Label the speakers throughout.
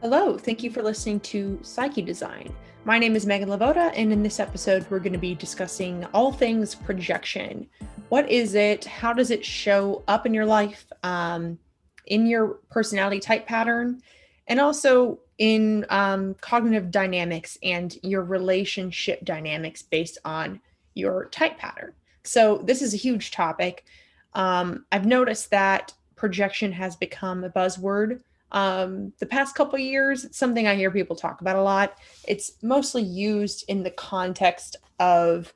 Speaker 1: Hello, thank you for listening to Psyche Design. My name is Megan Lavoda, and in this episode, we're going to be discussing all things projection. What is it? How does it show up in your life, in your personality type pattern, and also in cognitive dynamics and your relationship dynamics based on your type pattern? So, this is a huge topic. I've noticed that projection has become a buzzword the past couple of years. It's something I hear people talk about a lot. It's mostly used in the context of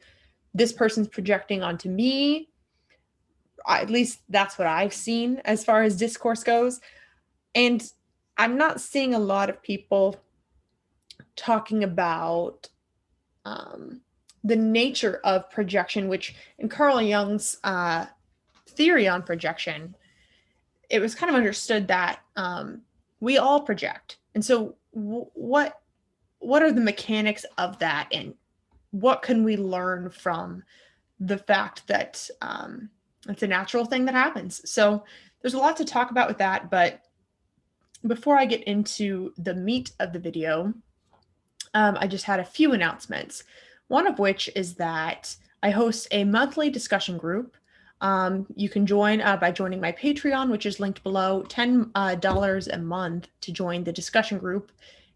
Speaker 1: this person's projecting onto me. At least that's what I've seen as far as discourse goes. And I'm not seeing a lot of people talking about the nature of projection, which in Carl Jung's theory on projection, it was kind of understood that we all project. And so what are the mechanics of that, and what can we learn from the fact that it's a natural thing that happens? So there's a lot to talk about with that, but before I get into the meat of the video, I just had a few announcements. One of which is that I host a monthly discussion group. You can join by joining my Patreon, which is linked below. $10 a month to join the discussion group.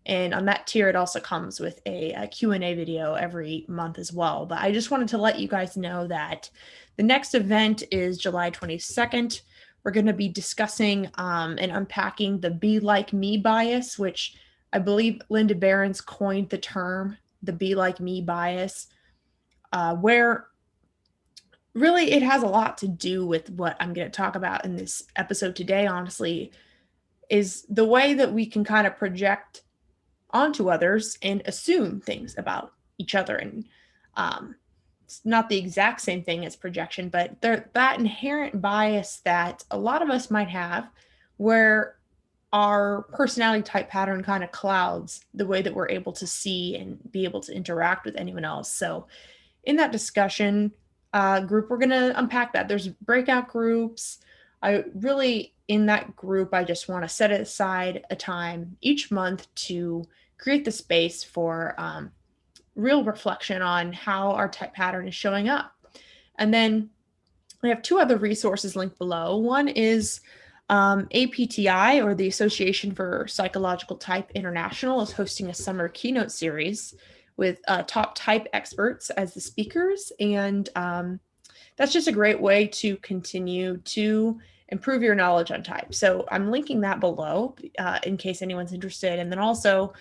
Speaker 1: And on that tier, it also comes with a Q&A video every month as well. But I just wanted to let you guys know that the next event is July 22nd. We're going to be discussing and unpacking the be like me bias, which I believe Linda Barron's coined the term, the be like me bias, where really it has a lot to do with what I'm going to talk about in this episode today, honestly, is the way that we can kind of project onto others and assume things about each other. And it's not the exact same thing as projection, but that inherent bias that a lot of us might have, where our personality type pattern kind of clouds the way that we're able to see and be able to interact with anyone else. So in that discussion group, we're going to unpack that. There's breakout groups. In that group, I just want to set aside a time each month to create the space for real reflection on how our type pattern is showing up. And then I have two other resources linked below. One is APTI, or the Association for Psychological Type International, is hosting a summer keynote series with top type experts as the speakers. And that's just a great way to continue to improve your knowledge on type. So I'm linking that below in case anyone's interested. And then also,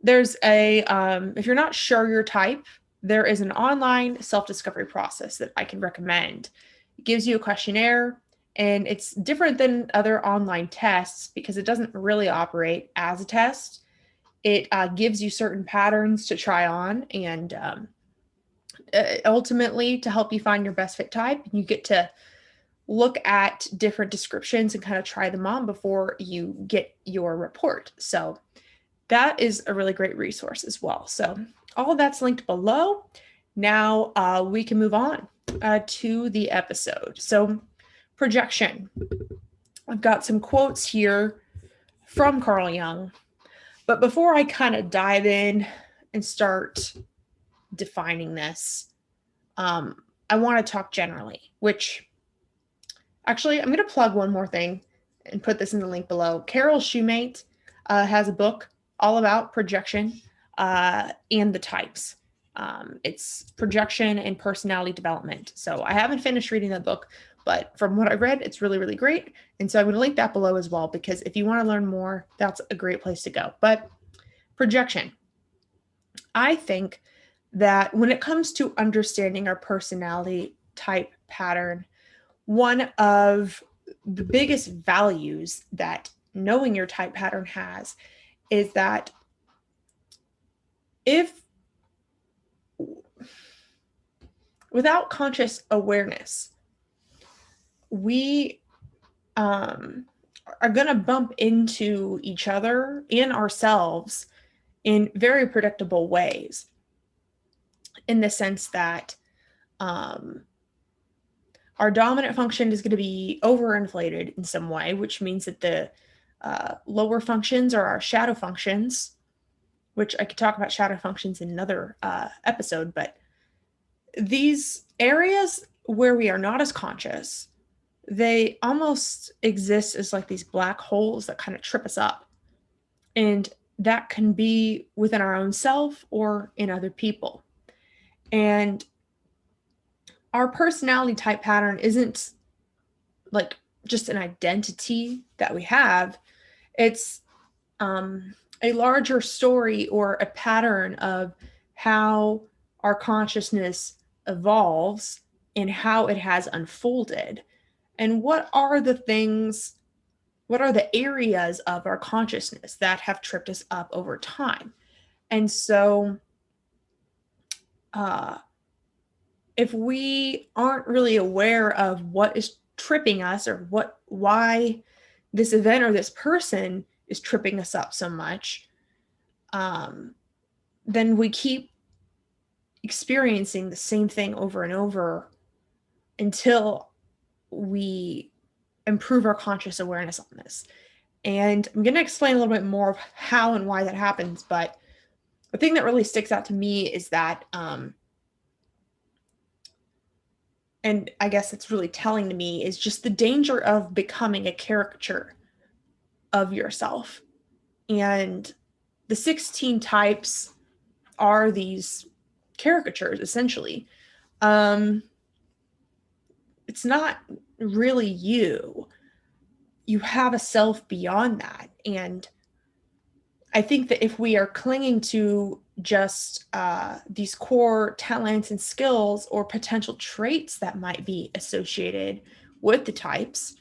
Speaker 1: there's if you're not sure your type, there is an online self-discovery process that I can recommend. It gives you a questionnaire, and it's different than other online tests because it doesn't really operate as a test. It gives you certain patterns to try on, and ultimately to help you find your best fit type. You get to look at different descriptions and kind of try them on before you get your report. So that is a really great resource as well. So all of that's linked below. Now we can move on to the episode. So projection. I've got some quotes here from Carl Jung. But before I kind of dive in and start defining this, I want to talk generally, which actually I'm going to plug one more thing and put this in the link below. Carol Shumate has a book all about projection and the types. It's projection and personality development. So I haven't finished reading that book, but from what I read, it's really, really great. And so I'm going to link that below as well, because if you want to learn more, that's a great place to go. But projection. I think that when it comes to understanding our personality type pattern, one of the biggest values that knowing your type pattern has is that without conscious awareness, we are going to bump into each other and ourselves in very predictable ways, in the sense that our dominant function is going to be overinflated in some way, which means that the lower functions or our shadow functions, which I could talk about shadow functions in another episode, but these areas where we are not as conscious, they almost exist as like these black holes that kind of trip us up. And that can be within our own self or in other people. And our personality type pattern isn't like just an identity that we have. It's a larger story or a pattern of how our consciousness evolves and how it has unfolded. And what are the areas of our consciousness that have tripped us up over time? And so, if we aren't really aware of what is tripping us or why this event or this person is tripping us up so much, then we keep experiencing the same thing over and over until we improve our conscious awareness on this. And I'm going to explain a little bit more of how and why that happens. But the thing that really sticks out to me is that, and I guess it's really telling to me, is just the danger of becoming a caricature of yourself. And the 16 types are these caricatures, essentially. It's not really you. You have a self beyond that. And I think that if we are clinging to just these core talents and skills or potential traits that might be associated with the types,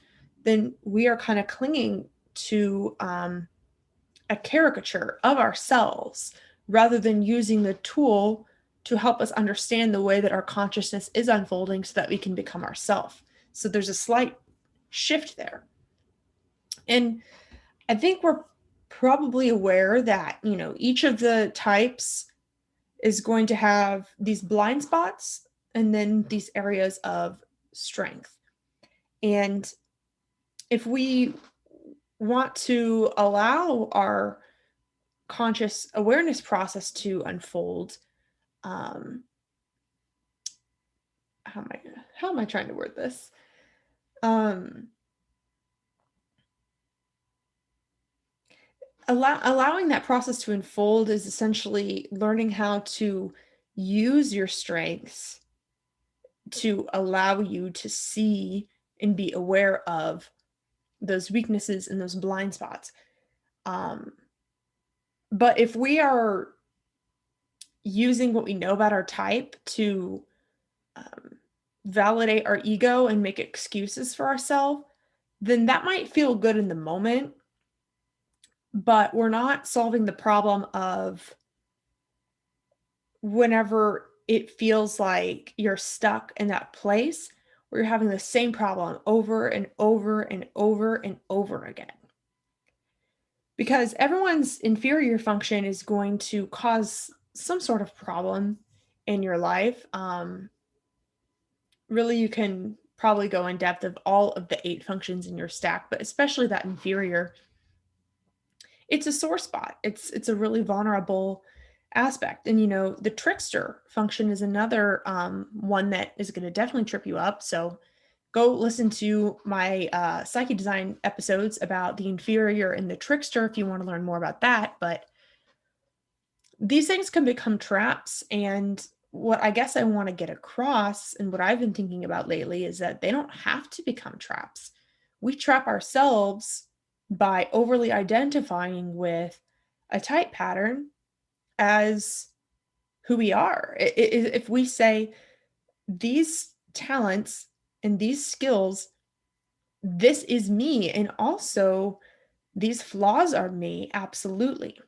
Speaker 1: then we are kind of clinging to a caricature of ourselves rather than using the tool to help us understand the way that our consciousness is unfolding so that we can become ourselves. So there's a slight shift there. And I think we're probably aware that, each of the types is going to have these blind spots and then these areas of strength. And if we want to allow our conscious awareness process to unfold, how am I trying to word this? Allowing that process to unfold is essentially learning how to use your strengths to allow you to see and be aware of those weaknesses and those blind spots. But if we are using what we know about our type to validate our ego and make excuses for ourselves, then that might feel good in the moment, but we're not solving the problem of whenever it feels like you're stuck in that place where you're having the same problem over and over and over and over again. Because everyone's inferior function is going to cause some sort of problem in your life. Really, you can probably go in depth of all of the 8 functions in your stack, but especially that inferior. It's a sore spot. It's a really vulnerable aspect. And the trickster function is another one that is going to definitely trip you up. So go listen to my Psyche Design episodes about the inferior and the trickster if you want to learn more about that. But these things can become traps. And what I guess I want to get across and what I've been thinking about lately is that they don't have to become traps. We trap ourselves by overly identifying with a type pattern as who we are. If we say these talents and these skills, this is me, and also these flaws are me, absolutely.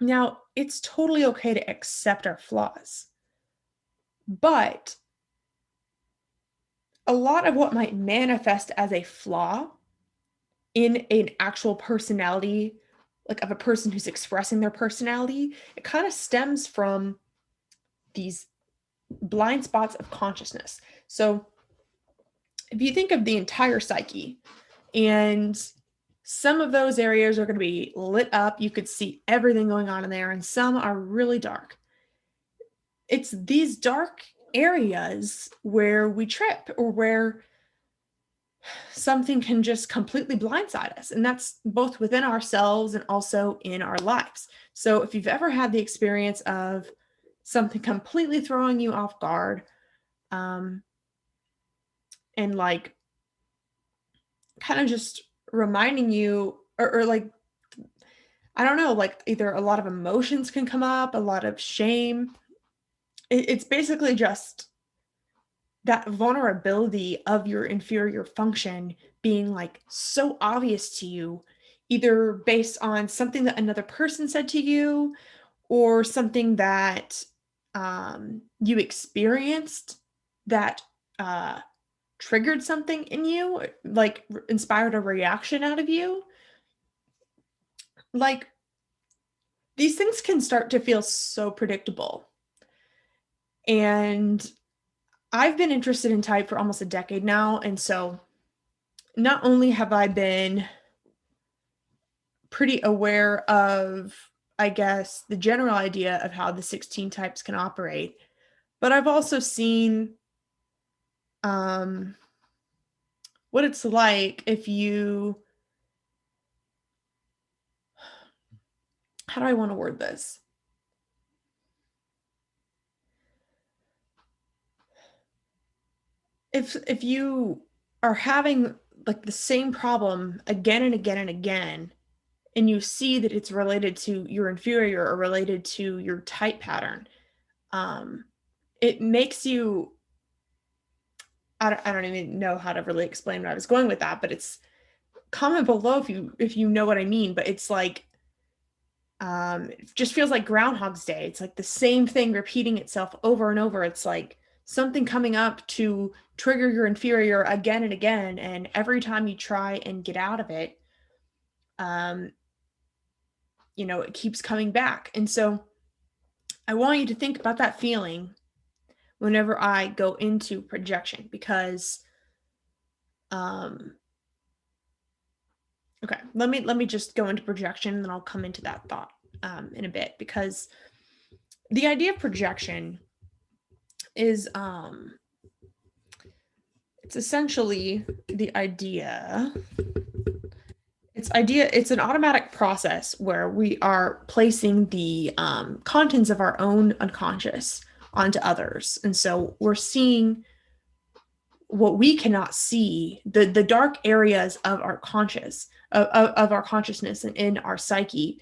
Speaker 1: Now, it's totally okay to accept our flaws, but a lot of what might manifest as a flaw in an actual personality, like of a person who's expressing their personality, it kind of stems from these blind spots of consciousness. So if you think of the entire psyche and Some of those areas are going to be lit up. You could see everything going on in there, and some are really dark. It's these dark areas where we trip, or where something can just completely blindside us. And that's both within ourselves and also in our lives. So if you've ever had the experience of something completely throwing you off guard, and like kind of just reminding you, or like, I don't know, like either a lot of emotions can come up, a lot of shame. It's basically just that vulnerability of your inferior function being like so obvious to you, either based on something that another person said to you, or something that you experienced that triggered something in you, like inspired a reaction out of you. Like, these things can start to feel so predictable. And I've been interested in type for almost a decade now. And so not only have I been pretty aware of, I guess, the general idea of how the 16 types can operate, but I've also seen what it's like if you, how do I want to word this? If you are having like the same problem again and again and again, and you see that it's related to your inferior or related to your type pattern, it makes you, I don't even know how to really explain where I was going with that, but it's, comment below if you know what I mean. But it's like, it just feels like Groundhog's Day. It's like the same thing repeating itself over and over. It's like something coming up to trigger your inferior again and again, and every time you try and get out of it, it keeps coming back. And so I want you to think about that feeling whenever I go into projection, because okay, let me just go into projection, and then I'll come into that thought in a bit, because the idea of projection is it's essentially the idea, it's an automatic process where we are placing the contents of our own unconscious onto others. And so we're seeing what we cannot see, the dark areas of our of our consciousness and in our psyche.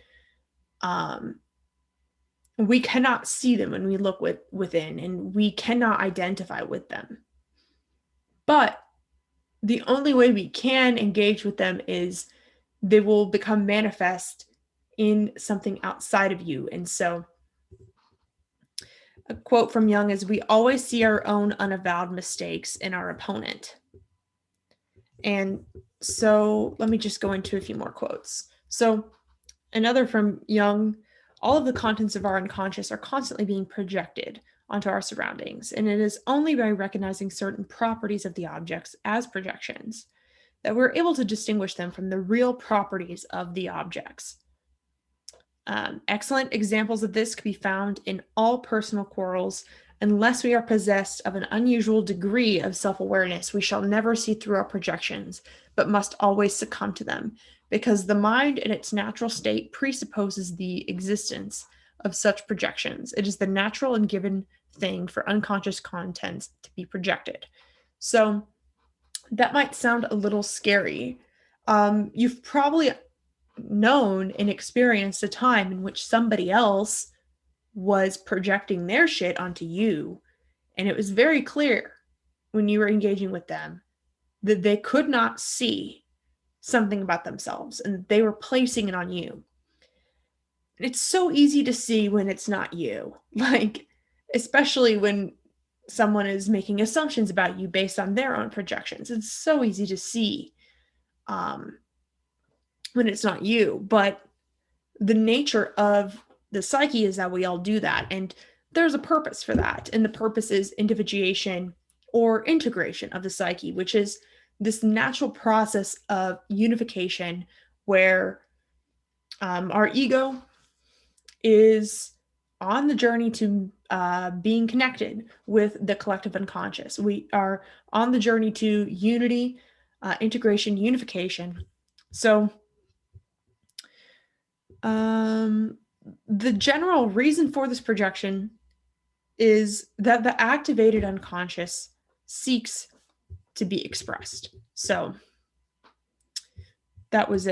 Speaker 1: We cannot see them when we look within, and we cannot identify with them. But the only way we can engage with them is they will become manifest in something outside of you. And so a quote from Jung is, "We always see our own unavowed mistakes in our opponent." And so let me just go into a few more quotes. So another from Jung, "All of the contents of our unconscious are constantly being projected onto our surroundings, and it is only by recognizing certain properties of the objects as projections that we're able to distinguish them from the real properties of the objects." Excellent examples of this could be found in all personal quarrels. Unless we are possessed of an unusual degree of self-awareness, we shall never see through our projections, but must always succumb to them, because the mind in its natural state presupposes the existence of such projections. It is the natural and given thing for unconscious contents to be projected. So that might sound a little scary. You've probably known and experienced a time in which somebody else was projecting their shit onto you, and it was very clear when you were engaging with them that they could not see something about themselves, and they were placing it on you. It's so easy to see when it's not you, like, especially when someone is making assumptions about you based on their own projections. It's so easy to see when it's not you. But the nature of the psyche is that we all do that, and there's a purpose for that. And the purpose is individuation or integration of the psyche, which is this natural process of unification where our ego is on the journey to being connected with the collective unconscious. We are on the journey to unity, integration, unification. So the general reason for this projection is that the activated unconscious seeks to be expressed. So that was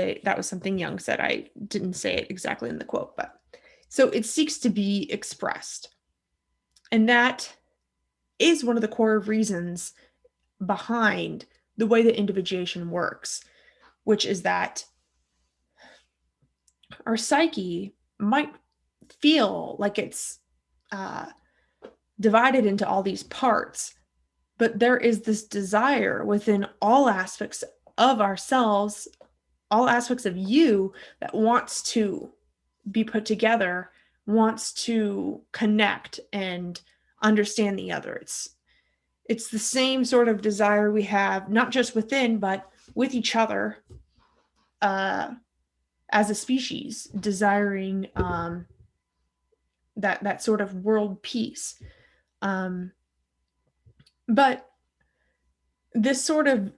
Speaker 1: something Jung said. I didn't say it exactly in the quote, but so it seeks to be expressed. And that is one of the core reasons behind the way that individuation works, which is that our psyche might feel like it's divided into all these parts, but there is this desire within all aspects of ourselves, all aspects of you, that wants to be put together, wants to connect and understand the other. It's the same sort of desire we have, not just within, but with each other as a species, desiring that sort of world peace. But this sort of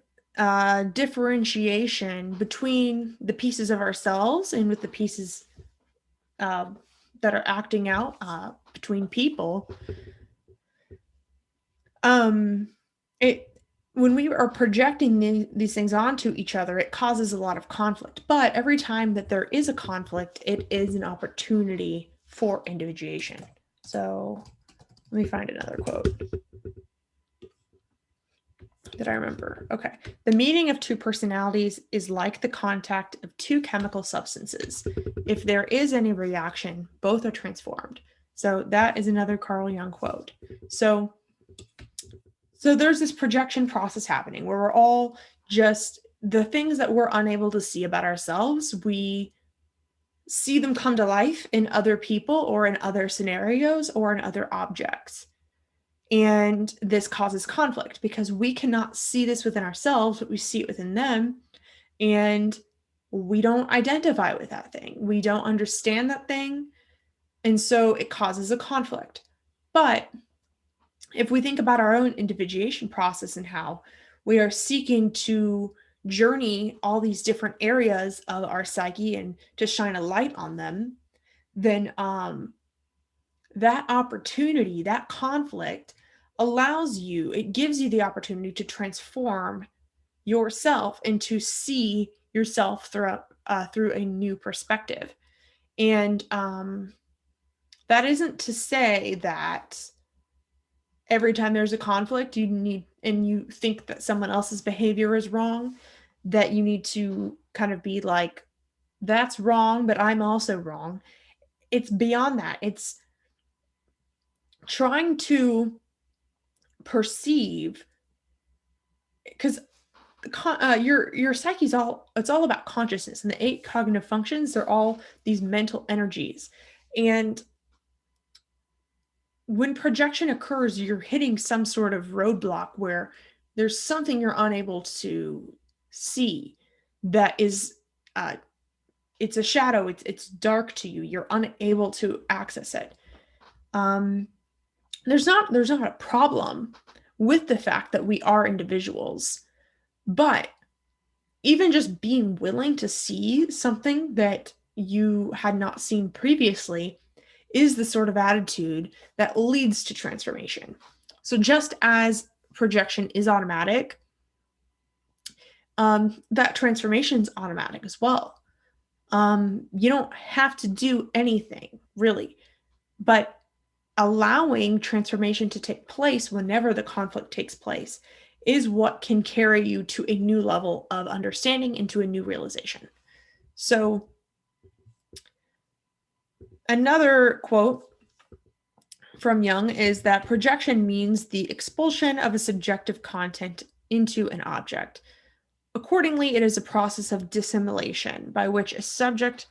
Speaker 1: differentiation between the pieces of ourselves and with the pieces that are acting out between people, when we are projecting these things onto each other, it causes a lot of conflict. But every time that there is a conflict, it is an opportunity for individuation. So let me find another quote that I remember. Okay. The meaning of two personalities is like the contact of two chemical substances. If there is any reaction, both are transformed. So that is another Carl Jung quote. So there's this projection process happening where we're all just the things that we're unable to see about ourselves, we see them come to life in other people or in other scenarios or in other objects. And this causes conflict because we cannot see this within ourselves, but we see it within them. And we don't identify with that thing. We don't understand that thing. And so it causes a conflict. But if we think about our own individuation process and how we are seeking to journey all these different areas of our psyche and to shine a light on them, then that opportunity, that conflict it gives you the opportunity to transform yourself and to see yourself through a new perspective. And that isn't to say that every time there's a conflict you think that someone else's behavior is wrong, that you need to kind of be like, that's wrong, but I'm also wrong. It's beyond that. It's trying to perceive, because your psyche's it's all about consciousness, and the 8 cognitive functions, they're all these mental energies. And when projection occurs, you're hitting some sort of roadblock where there's something you're unable to see that is it's a shadow, it's dark to you, you're unable to access it. There's not a problem with the fact that we are individuals, but even just being willing to see something that you had not seen previously is the sort of attitude that leads to transformation. So just as projection is automatic, that transformation is automatic as well. You don't have to do anything really, but allowing transformation to take place whenever the conflict takes place is what can carry you to a new level of understanding and to a new realization. So another quote from Jung is that projection means the expulsion of a subjective content into an object. Accordingly, it is a process of dissimulation by which a subjective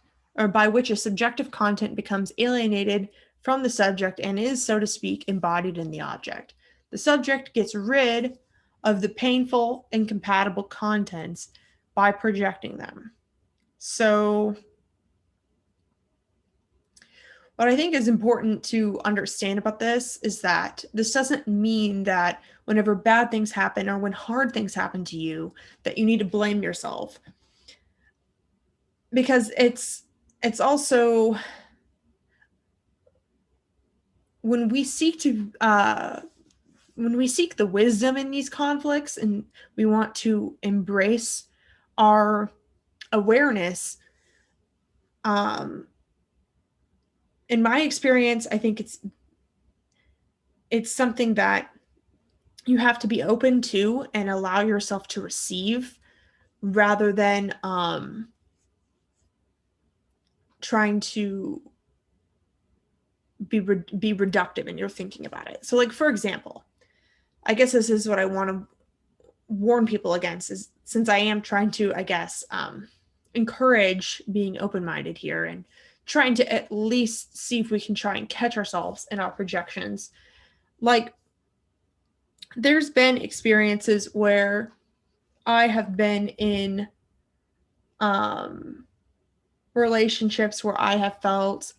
Speaker 1: content becomes alienated from the subject and is, so to speak, embodied in the object. The subject gets rid of the painful, incompatible contents by projecting them. So what I think is important to understand about this is that this doesn't mean that whenever bad things happen or when hard things happen to you, that you need to blame yourself. Because it's also when we seek the wisdom in these conflicts and we want to embrace our awareness, in my experience, I think it's something that you have to be open to and allow yourself to receive rather than trying to be reductive in your thinking about it. So, like, for example, I guess this is what I want to warn people against, is since I am trying to, I guess, encourage being open-minded here and trying to at least see if we can try and catch ourselves in our projections. Like, there's been experiences where I have been in relationships where I have felt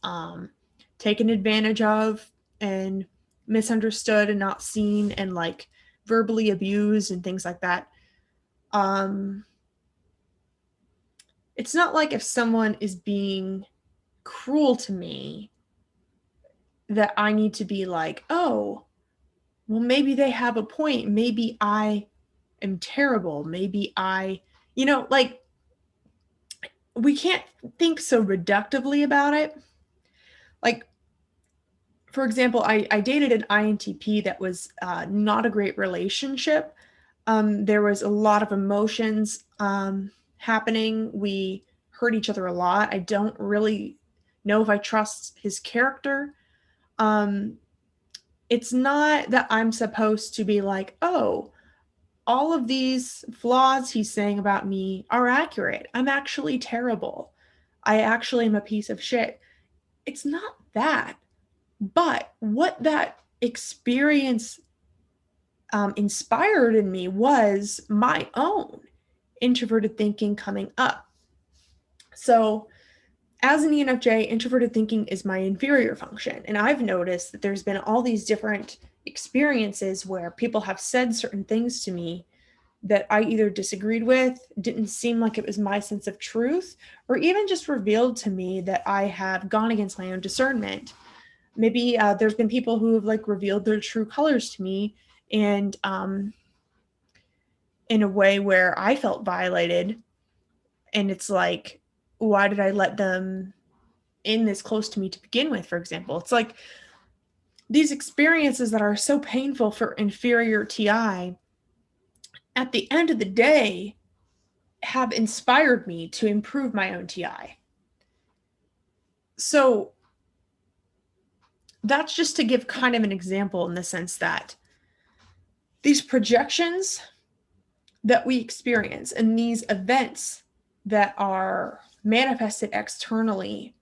Speaker 1: taken advantage of and misunderstood and not seen and like verbally abused and things like that. It's not like if someone is being cruel to me that I need to be like, oh, well, maybe they have a point. Maybe I am terrible. Maybe like, we can't think so reductively about it. Like, for example, I dated an INTP that was not a great relationship. There was a lot of emotions happening. We hurt each other a lot. I don't really know if I trust his character. It's not that I'm supposed to be like, oh, all of these flaws he's saying about me are accurate. I'm actually terrible. I actually am a piece of shit. It's not that. But what that experience inspired in me was my own introverted thinking coming up. So, as an ENFJ, introverted thinking is my inferior function. And I've noticed that there's been all these different experiences where people have said certain things to me that I either disagreed with, didn't seem like it was my sense of truth, or even just revealed to me that I have gone against my own discernment. Maybe there's been people who have like revealed their true colors to me, and in a way where I felt violated. And it's like, why did I let them in this close to me to begin with, for example? It's like these experiences that are so painful for inferior TI, at the end of the day, have inspired me to improve my own TI. So that's just to give kind of an example in the sense that these projections that we experience and these events that are manifested externally,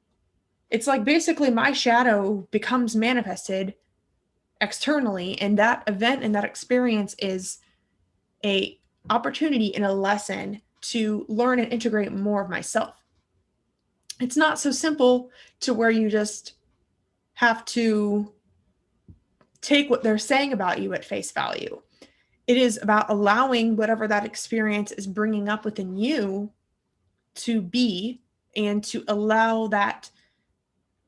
Speaker 1: it's like basically my shadow becomes manifested externally, and that event and that experience is a opportunity and a lesson to learn and integrate more of myself. It's not so simple to where you just have to take what they're saying about you at face value. It is about allowing whatever that experience is bringing up within you to be, and to allow that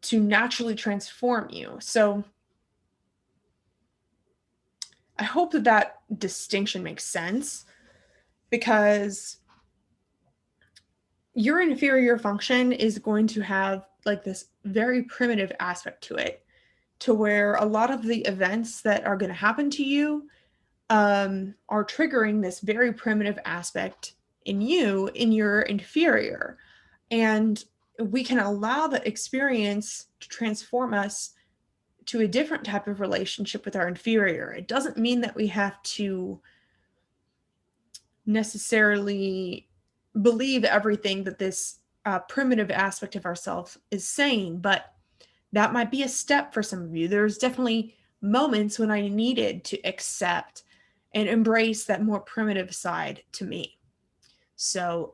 Speaker 1: to naturally transform you. So I hope that that distinction makes sense, because your inferior function is going to have like this very primitive aspect to it, to where a lot of the events that are going to happen to you are triggering this very primitive aspect in you, in your inferior. And we can allow that experience to transform us to a different type of relationship with our inferior. It doesn't mean that we have to necessarily believe everything that this primitive aspect of ourselves is saying, but that might be a step for some of you. There's definitely moments when I needed to accept and embrace that more primitive side to me. So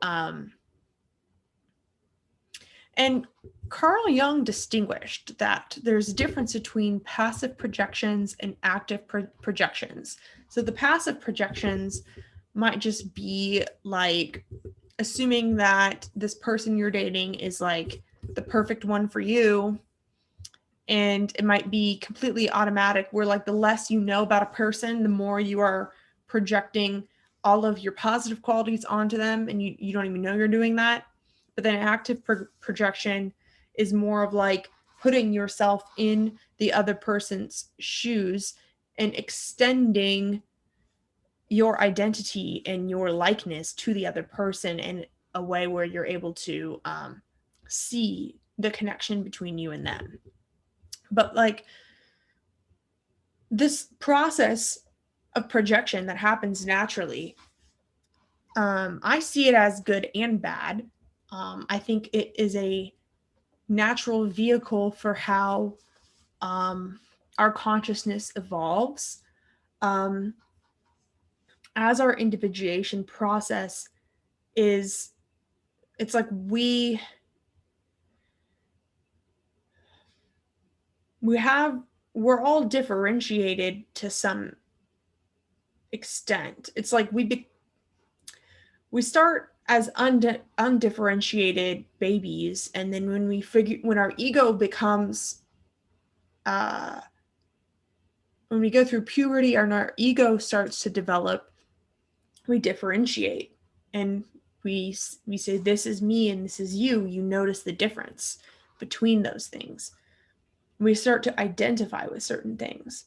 Speaker 1: And Carl Jung distinguished that there's a difference between passive projections and active projections. So the passive projections might just be like assuming that this person you're dating is like the perfect one for you. And it might be completely automatic where like the less you know about a person, the more you are projecting all of your positive qualities onto them, and you don't even know you're doing that. But then active projection is more of like putting yourself in the other person's shoes and extending your identity and your likeness to the other person in a way where you're able to see the connection between you and them. But like this process of projection that happens naturally, I see it as good and bad. I think it is a natural vehicle for how our consciousness evolves. As our individuation process is, it's like we're all differentiated to some extent. It's like we start as undifferentiated babies, and then when our ego becomes when we go through puberty and our ego starts to develop, we differentiate and we say this is me and this is you. You notice the difference between those things. We start to identify with certain things.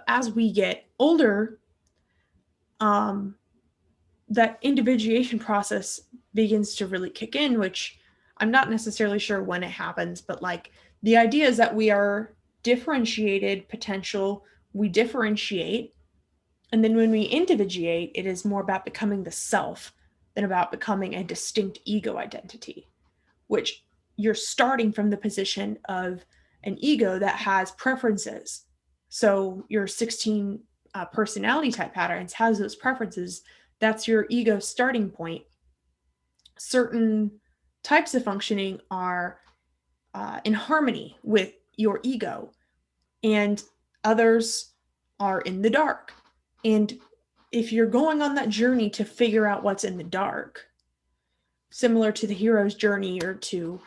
Speaker 1: As we get older, that individuation process begins to really kick in, which I'm not necessarily sure when it happens, but like the idea is that we are differentiated potential, we differentiate, and then when we individuate, it is more about becoming the self than about becoming a distinct ego identity, which you're starting from the position of an ego that has preferences. So your 16 personality type patterns has those preferences. That's your ego starting point. Certain types of functioning are in harmony with your ego, and others are in the dark. And if you're going on that journey to figure out what's in the dark, similar to the hero's journey or to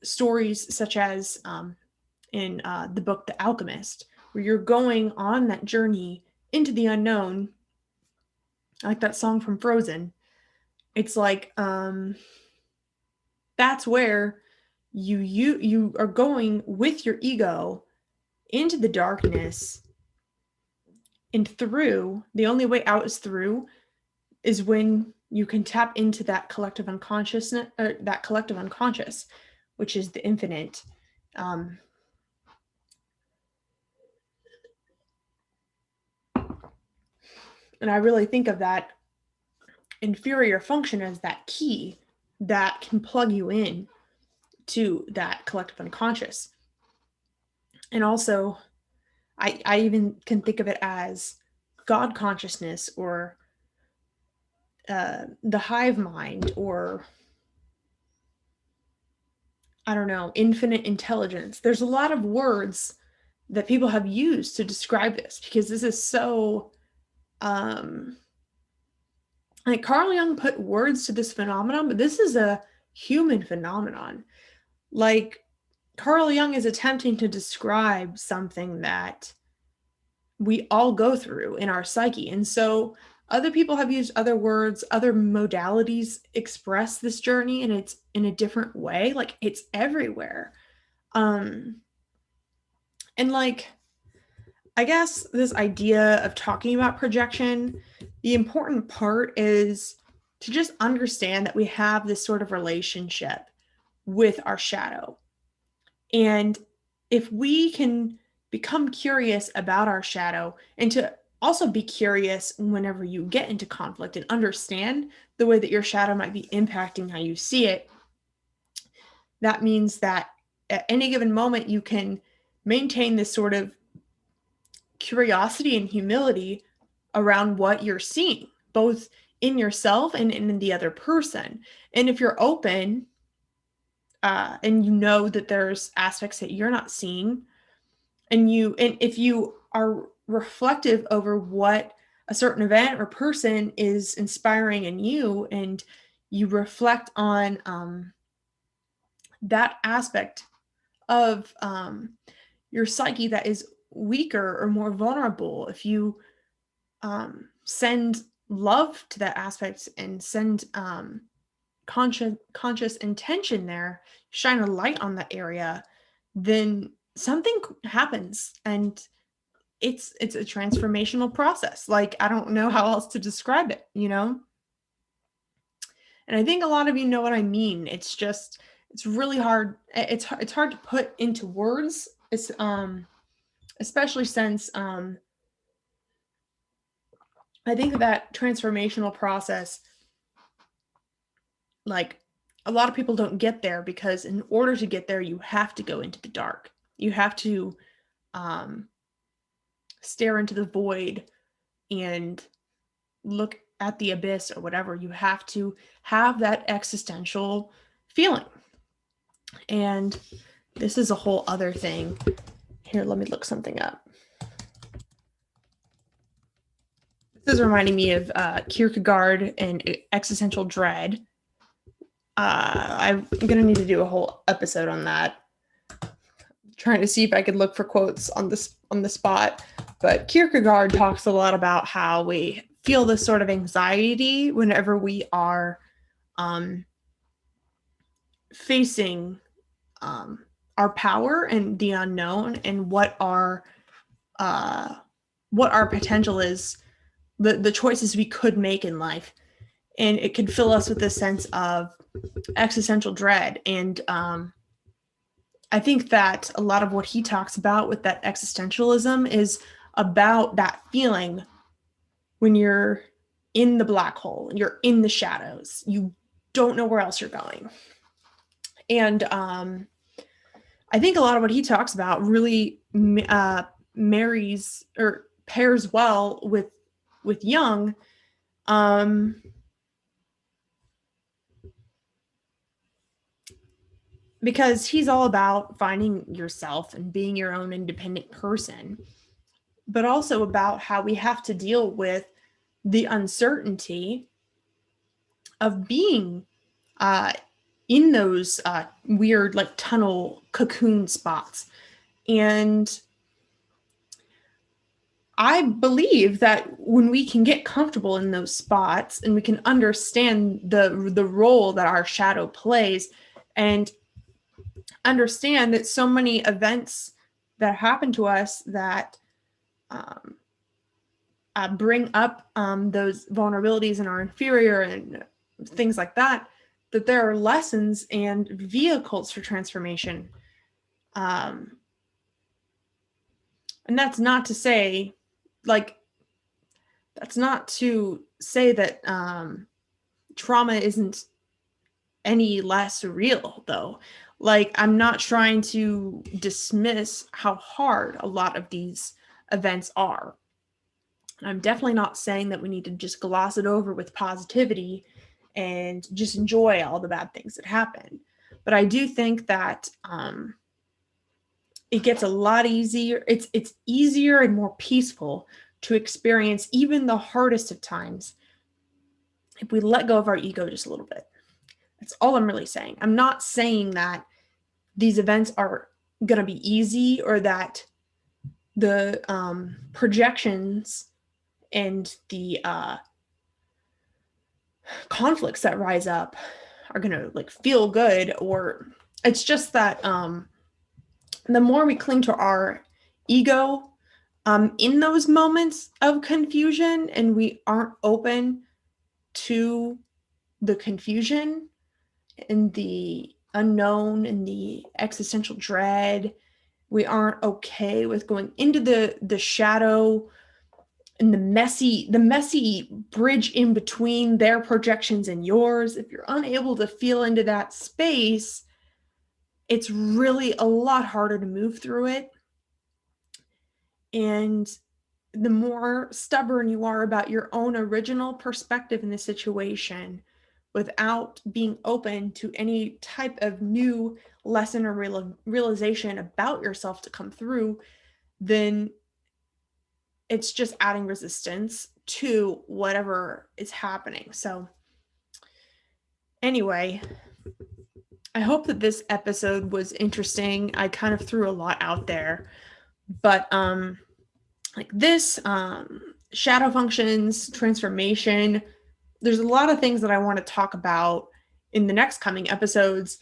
Speaker 1: stories such as in the book The Alchemist, where you're going on that journey into the unknown, like that song from Frozen, it's like that's where you are going with your ego into the darkness, and through, the only way out is when you can tap into that collective unconsciousness, or that collective unconscious, which is the infinite. And I really think of that inferior function as that key that can plug you in to that collective unconscious. And also, I even can think of it as God consciousness, or the hive mind, or I don't know, infinite intelligence. There's a lot of words that people have used to describe this, because this is so like Carl Jung put words to this phenomenon, but this is a human phenomenon. Like Carl Jung is attempting to describe something that we all go through in our psyche. And so other people have used other words, other modalities express this journey, and it's in a different way. Like it's everywhere. And like, I guess this idea of talking about projection, the important part is to just understand that we have this sort of relationship with our shadow. And if we can become curious about our shadow, and to also be curious whenever you get into conflict and understand the way that your shadow might be impacting how you see it, that means that at any given moment you can maintain this sort of curiosity and humility around what you're seeing, both in yourself and in the other person. And if you're open and you know that there's aspects that you're not seeing, and if you are reflective over what a certain event or person is inspiring in you, and you reflect on that aspect of your psyche that is weaker or more vulnerable, if you send love to that aspect and send conscious intention there, shine a light on that area, then something happens, and it's a transformational process. Like, I don't know how else to describe it, and I think a lot of you know what I mean. It's really hard. It's hard to put into words. It's especially since I think that transformational process, like, a lot of people don't get there because in order to get there, you have to go into the dark. You have to um, stare into the void and look at the abyss or whatever. You have to have that existential feeling. And this is a whole other thing. Here, let me look something up. This is reminding me of Kierkegaard and existential dread. I'm going to need to do a whole episode on that. Trying to see if I could look for quotes on the spot. But Kierkegaard talks a lot about how we feel this sort of anxiety whenever we are facing our power and the unknown, and what our potential is, the choices we could make in life. And it could fill us with this sense of existential dread. And I think that a lot of what he talks about with that existentialism is about that feeling when you're in the black hole, you're in the shadows, you don't know where else you're going. And I think a lot of what he talks about really marries or pairs well with Jung. Because he's all about finding yourself and being your own independent person, but also about how we have to deal with the uncertainty of being in those weird, like, tunnel cocoon spots. And I believe that when we can get comfortable in those spots and we can understand the role that our shadow plays, and understand that so many events that happen to us that bring up those vulnerabilities in our inferior and things like that, that there are lessons and vehicles for transformation. And that's not to say, like, that trauma isn't any less real, though. Like, I'm not trying to dismiss how hard a lot of these events are. I'm definitely not saying that we need to just gloss it over with positivity and just enjoy all the bad things that happen. But I do think that it gets a lot easier. It's easier and more peaceful to experience even the hardest of times if we let go of our ego just a little bit. That's all I'm really saying. I'm not saying that these events are going to be easy, or that the projections and the conflicts that rise up are going to, like, feel good. Or it's just that the more we cling to our ego in those moments of confusion, and we aren't open to the confusion and the unknown and the existential dread, we aren't okay with going into the shadow and the messy bridge in between their projections and yours. If you're unable to feel into that space, it's really a lot harder to move through it. And the more stubborn you are about your own original perspective in the situation, without being open to any type of new lesson or realization about yourself to come through, then it's just adding resistance to whatever is happening. So anyway, I hope that this episode was interesting. I kind of threw a lot out there, but like this, shadow functions, transformation, there's a lot of things that I want to talk about in the next coming episodes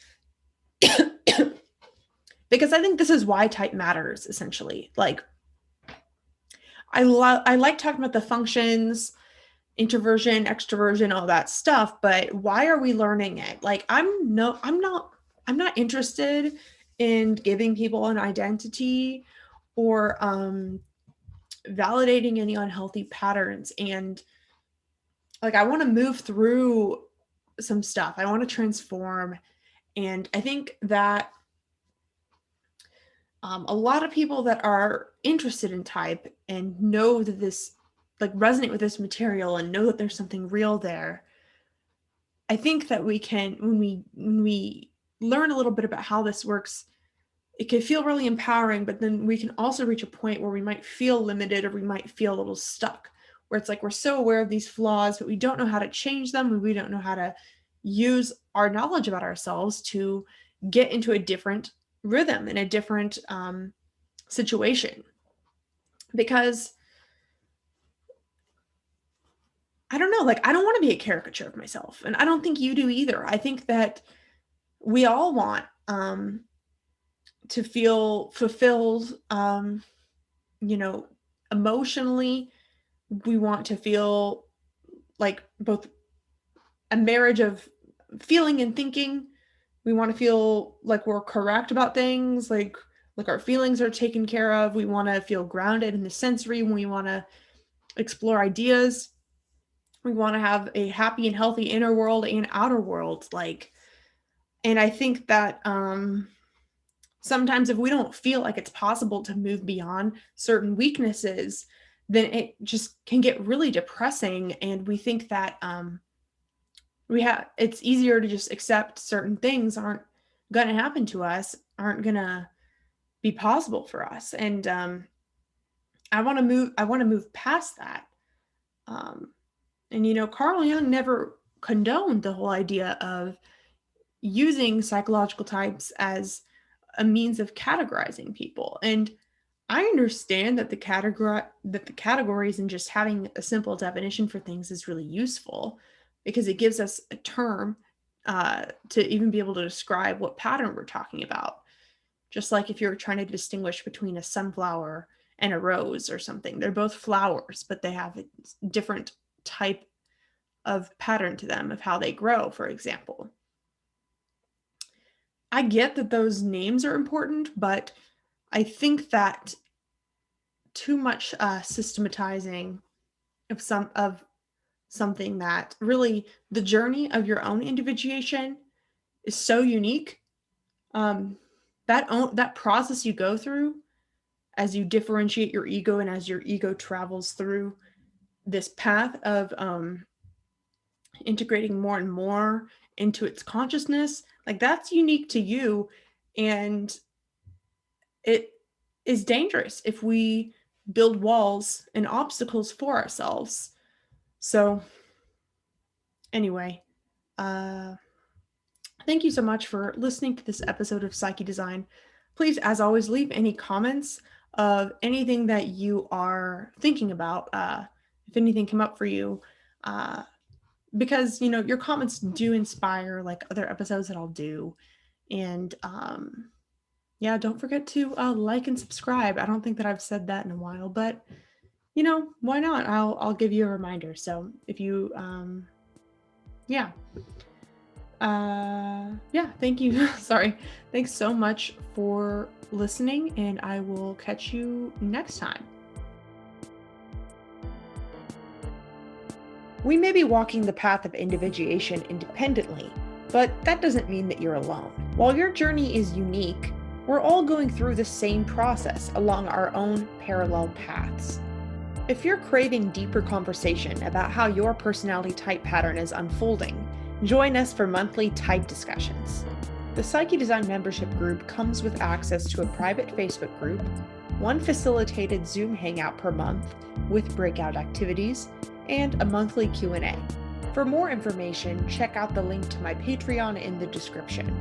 Speaker 1: because I think this is why type matters, essentially. Like, I like talking about the functions, introversion, extroversion, all that stuff, but why are we learning it? Like, I'm not interested in giving people an identity or validating any unhealthy patterns. And like, I want to move through some stuff. I want to transform. And I think that a lot of people that are interested in type and know that this, like, resonate with this material and know that there's something real there, I think that we can, when we learn a little bit about how this works, it can feel really empowering, but then we can also reach a point where we might feel limited or we might feel a little stuck, where it's like we're so aware of these flaws, but we don't know how to change them, and we don't know how to use our knowledge about ourselves to get into a different rhythm in a different situation. Because I don't know, like, I don't want to be a caricature of myself, and I don't think you do either. I think that we all want to feel fulfilled, emotionally. We want to feel like both a marriage of feeling and thinking. We want to feel like we're correct about things, like our feelings are taken care of. We want to feel grounded in the sensory when we want to explore ideas. We want to have a happy and healthy inner world and outer world. And I think that sometimes if we don't feel like it's possible to move beyond certain weaknesses, then it just can get really depressing. And we think that it's easier to just accept certain things aren't going to happen to us, aren't going to be possible for us. And I want to move past that. And Carl Jung never condoned the whole idea of using psychological types as a means of categorizing people. And I understand that the categories and just having a simple definition for things is really useful, because it gives us a term to even be able to describe what pattern we're talking about. Just like if you're trying to distinguish between a sunflower and a rose or something, they're both flowers, but they have a different type of pattern to them of how they grow, for example. I get that those names are important, but I think that too much systematizing of something that really, the journey of your own individuation is so unique. That process you go through as you differentiate your ego and as your ego travels through this path of integrating more and more into its consciousness, like, that's unique to you. And it is dangerous if we build walls and obstacles for ourselves. So anyway, thank you so much for listening to this episode of Psyche Design. Please, as always, leave any comments of anything that you are thinking about, if anything came up for you, because your comments do inspire like other episodes that I'll do. And yeah, don't forget to like and subscribe. I don't think that I've said that in a while, but why not? I'll give you a reminder. So if you thank you. Sorry. Thanks so much for listening, and I will catch you next time. We may be walking the path of individuation independently, but that doesn't mean that you're alone. While your journey is unique, we're all going through the same process along our own parallel paths. If you're craving deeper conversation about how your personality type pattern is unfolding, Join us for monthly type discussions. The Psyche Design membership group comes with access to a private Facebook group, one facilitated Zoom hangout per month with breakout activities, and a monthly Q&A. For more information, check out the link to my Patreon in the description.